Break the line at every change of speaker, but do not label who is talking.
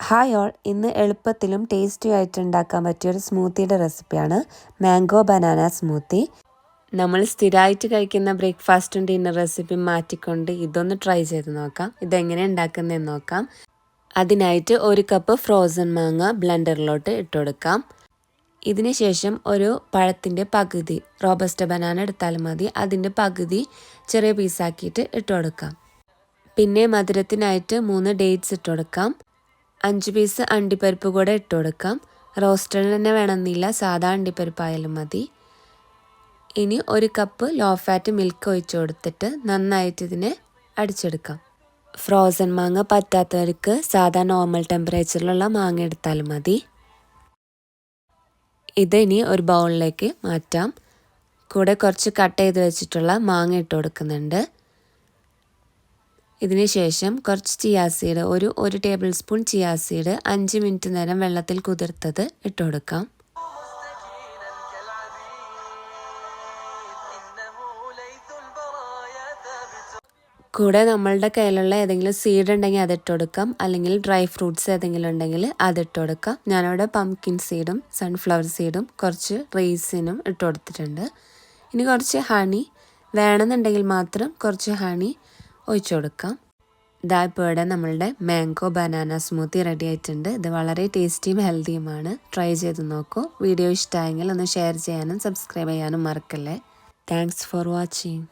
Hi all, ഇന്ന് എളുപ്പത്തിലും ടേസ്റ്റിയും ആയിട്ട് ഉണ്ടാക്കാൻ പറ്റിയൊരു സ്മൂത്തിയുടെ റെസിപ്പിയാണ് മാംഗോ ബനാന സ്മൂത്തി. നമ്മൾ സ്ഥിരമായിട്ട് കഴിക്കുന്ന ബ്രേക്ക്ഫാസ്റ്റും ഡിന്നർ റെസിപ്പിയും മാറ്റിക്കൊണ്ട് ഇതൊന്ന് ട്രൈ ചെയ്ത് നോക്കാം. ഇതെങ്ങനെ ഉണ്ടാക്കുന്നതെന്ന് നോക്കാം. അതിനായിട്ട് 1 കപ്പ് ഫ്രോസൺ മാങ്ങ ബ്ലെൻഡറിലോട്ട് ഇട്ട് കൊടുക്കാം. ഇതിന് ശേഷം ഒരു പഴത്തിൻ്റെ പകുതി, റോബസ്റ്റ ബനാന എടുത്താലും മതി, അതിൻ്റെ പകുതി ചെറിയ പീസാക്കിയിട്ട് ഇട്ട് കൊടുക്കാം. പിന്നെ മധുരത്തിനായിട്ട് 3 ഡേറ്റ്സ് ഇട്ട് കൊടുക്കാം. 5 പീസ് അണ്ടിപ്പരിപ്പ് കൂടെ ഇട്ട് കൊടുക്കാം. റോസ്റ്റഡ് തന്നെ വേണമെന്നില്ല, സാധാ അണ്ടിപ്പരിപ്പായാലും മതി. ഇനി 1 കപ്പ് ലോ ഫാറ്റ് മിൽക്ക് ഒഴിച്ചു കൊടുത്തിട്ട് നന്നായിട്ട് ഇതിനെ അടിച്ചെടുക്കാം. ഫ്രോസൺ മാങ്ങ പറ്റാത്തവർക്ക് സാധാ നോർമൽ ടെമ്പറേച്ചറിലുള്ള മാങ്ങ എടുത്താലും മതി. ഇതിനി ഒരു ബൗളിലേക്ക് മാറ്റാം. കൂടെ കുറച്ച് കട്ട് ചെയ്ത് വെച്ചിട്ടുള്ള മാങ്ങ ഇട്ട് കൊടുക്കുന്നുണ്ട്. ഇതിന് ശേഷം കുറച്ച് ചിയാ സീഡ്, ഒരു table spoon chia seed 5 minute നേരം വെള്ളത്തിൽ കുതിർത്തത് ഇട്ട് കൊടുക്കാം. കൂടെ നമ്മളുടെ കയ്യിലുള്ള ഏതെങ്കിലും സീഡ് ഉണ്ടെങ്കിൽ അതിട്ട് കൊടുക്കാം, അല്ലെങ്കിൽ ഡ്രൈ ഫ്രൂട്ട്സ് ഏതെങ്കിലും ഉണ്ടെങ്കിൽ അതിട്ട് കൊടുക്കാം. ഞാനിവിടെ പംകിൻ സീഡും സൺഫ്ലവർ സീഡും കുറച്ച് റൈസിനും ഇട്ട് കൊടുത്തിട്ടുണ്ട്. ഇനി കുറച്ച് ഹണി വേണമെന്നുണ്ടെങ്കിൽ മാത്രം കുറച്ച് ഹണി ഒഴിച്ചു കൊടുക്കാം. ഇതാ ഇപ്പോൾ ഇവിടെ നമ്മളുടെ മാംഗോ ബനാന സ്മൂത്തി റെഡി ആയിട്ടുണ്ട്. ഇത് വളരെ ടേസ്റ്റിയും ഹെൽത്തിയുമാണ്. ട്രൈ ചെയ്ത് നോക്കൂ. വീഡിയോ ഇഷ്ടമായെങ്കിൽ ഒന്ന് ഷെയർ ചെയ്യാനും സബ്സ്ക്രൈബ് ചെയ്യാനും മറക്കല്ലേ. Thanks for watching.